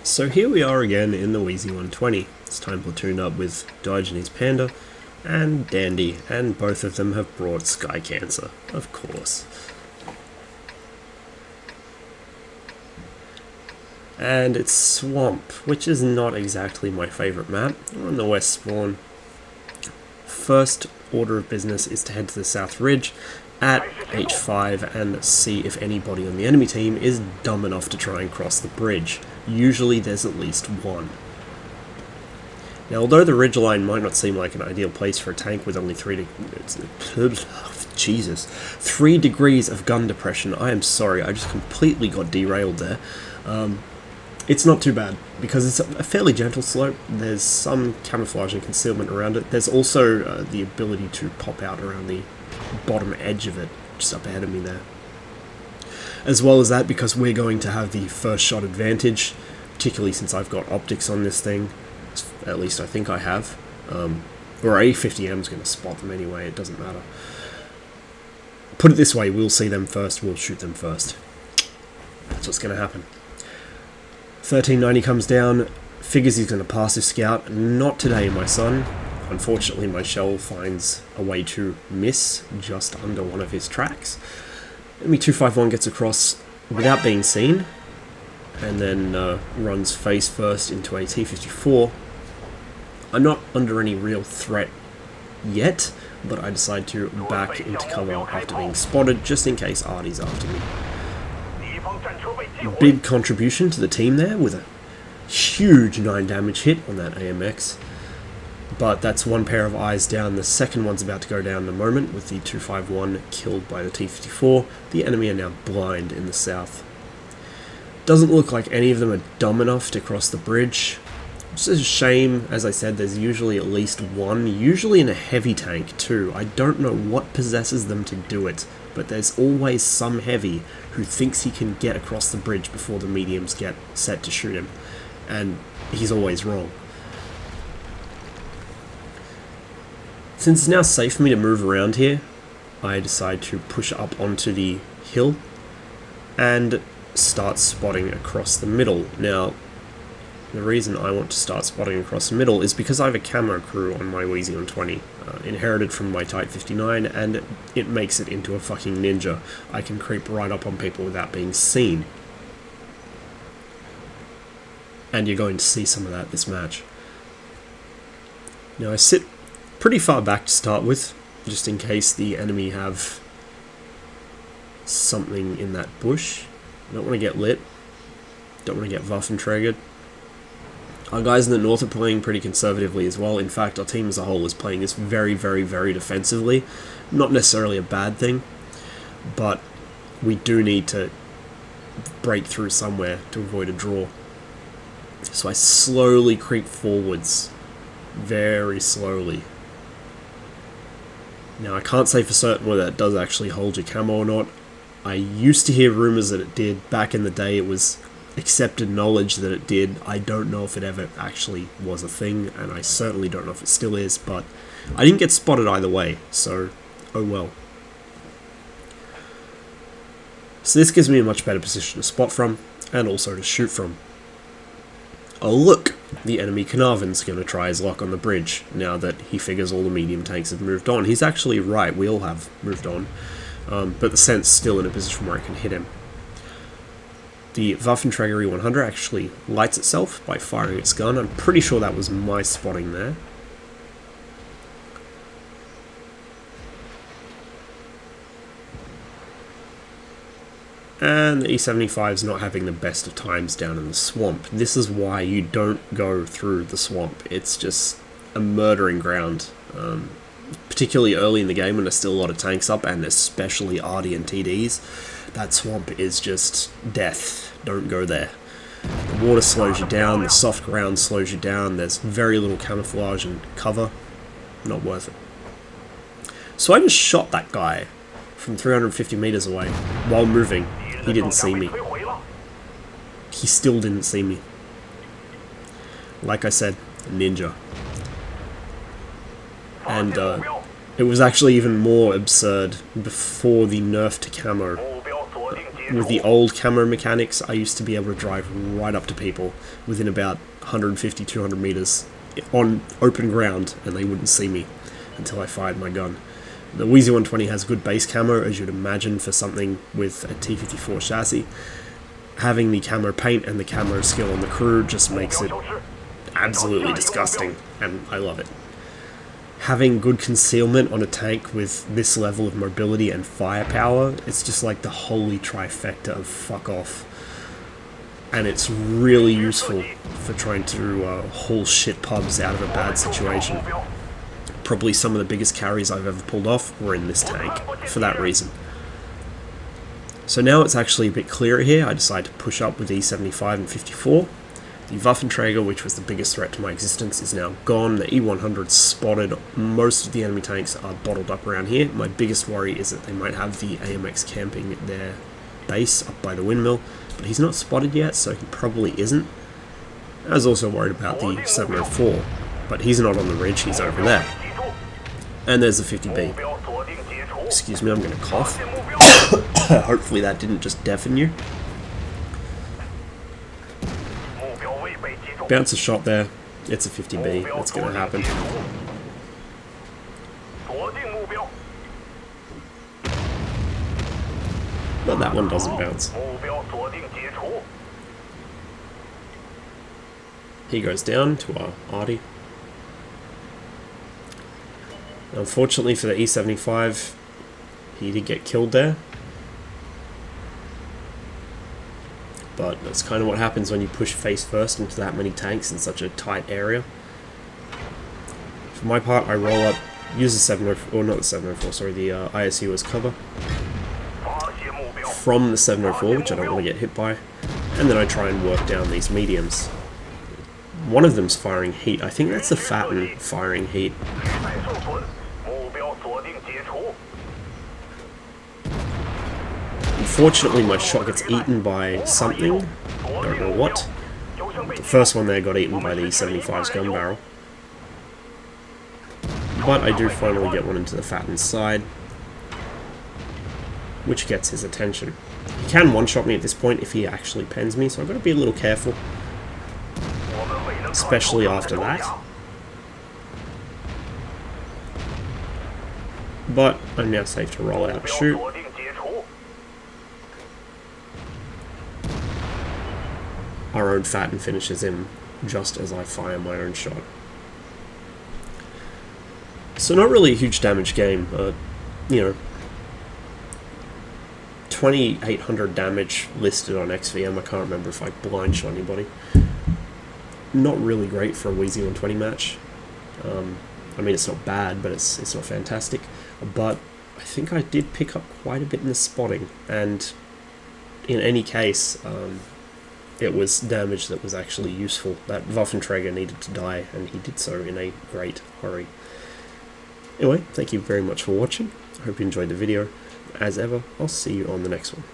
So here we are again in the Wheezy 120. It's time platooned up with Diogenes Panda and Dandy, and both of them have brought Sky Cancer, of course. And it's Swamp, which is not exactly my favourite map. We're on the west spawn. First order of business is to head to the South Ridge at H5 and see if anybody on the enemy team is dumb enough to try and cross the bridge. Usually there's at least one. Now, although the ridgeline might not seem like an ideal place for a tank with only 3 degrees of gun depression, I am sorry, I just completely got derailed there. It's not too bad, because it's a fairly gentle slope. There's some camouflage and concealment around it. There's also the ability to pop out around the bottom edge of it, just up ahead of me there. As well as that, because we're going to have the first shot advantage, particularly since I've got optics on this thing, at least I think I have. Or A50M is going to spot them anyway, it doesn't matter. Put it this way, we'll see them first, we'll shoot them first. That's what's going to happen. 1390 comes down, figures he's going to pass his scout. Not today, my son. Unfortunately, my shell finds a way to miss just under one of his tracks. Enemy 251 gets across without being seen, and then runs face first into a T-54. I'm not under any real threat yet, but I decide to back into cover after being spotted, just in case Artie's after me. Big contribution to the team there with a huge 9 damage hit on that AMX. But that's one pair of eyes down. The second one's about to go down in a moment with the 251 killed by the T-54. The enemy are now blind in the south. Doesn't look like any of them are dumb enough to cross the bridge. It's a shame, as I said, there's usually at least one, usually in a heavy tank too. I don't know what possesses them to do it, but there's always some heavy who thinks he can get across the bridge before the mediums get set to shoot him, and he's always wrong. Since it's now safe for me to move around here, I decide to push up onto the hill and start spotting across the middle. Now, the reason I want to start spotting across the middle is because I have a camo crew on my Wheezy 120, inherited from my Type 59, and it makes it into a fucking ninja. I can creep right up on people without being seen. And you're going to see some of that this match. Now, I sit pretty far back to start with, just in case the enemy have something in that bush. I don't want to get lit. Don't want to get Waffenträgered. Our guys in the north are playing pretty conservatively as well. In fact, our team as a whole is playing this very, very, very defensively. Not necessarily a bad thing, but we do need to break through somewhere to avoid a draw. So I slowly creep forwards, very slowly. Now, I can't say for certain whether it does actually hold your camo or not. I used to hear rumours that it did. Back in the day, it was accepted knowledge that it did. I don't know if it ever actually was a thing, and I certainly don't know if it still is, but I didn't get spotted either way, so oh well. So this gives me a much better position to spot from, and also to shoot from. Oh look! The enemy Carnarvon's going to try his luck on the bridge, now that he figures all the medium tanks have moved on. He's actually right, we all have moved on, but the Scent's still in a position where I can hit him. The Waffenträger E100 actually lights itself by firing its gun. I'm pretty sure that was my spotting there. And the E75 is not having the best of times down in the swamp. This is why you don't go through the swamp. It's just a murdering ground. Particularly early in the game when there's still a lot of tanks up, and especially Artie and TDs. That swamp is just death. Don't go there. The water slows you down, the soft ground slows you down, there's very little camouflage and cover. Not worth it. So I just shot that guy from 350 meters away while moving. He didn't see me. He still didn't see me. Like I said, ninja. And it was actually even more absurd before the nerf to camo. with the old camo mechanics, I used to be able to drive right up to people within about 150, 200 meters on open ground, and they wouldn't see me until I fired my gun. The Wheezy 120 has good base camo, as you'd imagine for something with a T-54 chassis. Having the camo paint and the camo skill on the crew just makes it absolutely disgusting, and I love it. Having good concealment on a tank with this level of mobility and firepower, it's just like the holy trifecta of fuck off. And it's really useful for trying to haul shit pubs out of a bad situation. Probably some of the biggest carries I've ever pulled off were in this tank, for that reason. So now it's actually a bit clearer here. I decided to push up with E75 and 54. The Waffenträger, which was the biggest threat to my existence, is now gone. The E100's spotted. Most of the enemy tanks are bottled up around here. My biggest worry is that they might have the AMX camping at their base up by the windmill, but he's not spotted yet, so he probably isn't. I was also worried about the 704, but he's not on the ridge, he's over there. And there's the 50B. Excuse me, I'm going to cough. Hopefully that didn't just deafen you. Bounce a shot there. It's a 50B. That's going to happen. But that one doesn't bounce. He goes down to our Artie. Unfortunately for the E75, he did get killed there. But that's kind of what happens when you push face first into that many tanks in such a tight area. For my part, I roll up, use the 704, or not the 704, sorry, the ISU as cover from the 704, which I don't want to get hit by, and then I try and work down these mediums. One of them's firing heat. I think that's the Fatten firing heat. Unfortunately, my shot gets eaten by something. I don't know what. The first one there got eaten by the E75's gun barrel. But I do finally get one into the Fatten's side, which gets his attention. He can one-shot me at this point if he actually pens me, so I've got to be a little careful. Especially after that. But I'm now safe to roll out and shoot. Our own Fatten finishes him just as I fire my own shot. So not really a huge damage game. You know, 2,800 damage listed on XVM. I can't remember if I blind shot anybody. Not really great for a Wheezy 120 match. I mean, it's not bad, but it's not fantastic. But I think I did pick up quite a bit in the spotting, and in any case, it was damage that was actually useful. That Waffenträger needed to die, and he did so in a great hurry. Anyway, thank you very much for watching. I hope you enjoyed the video. As ever, I'll see you on the next one.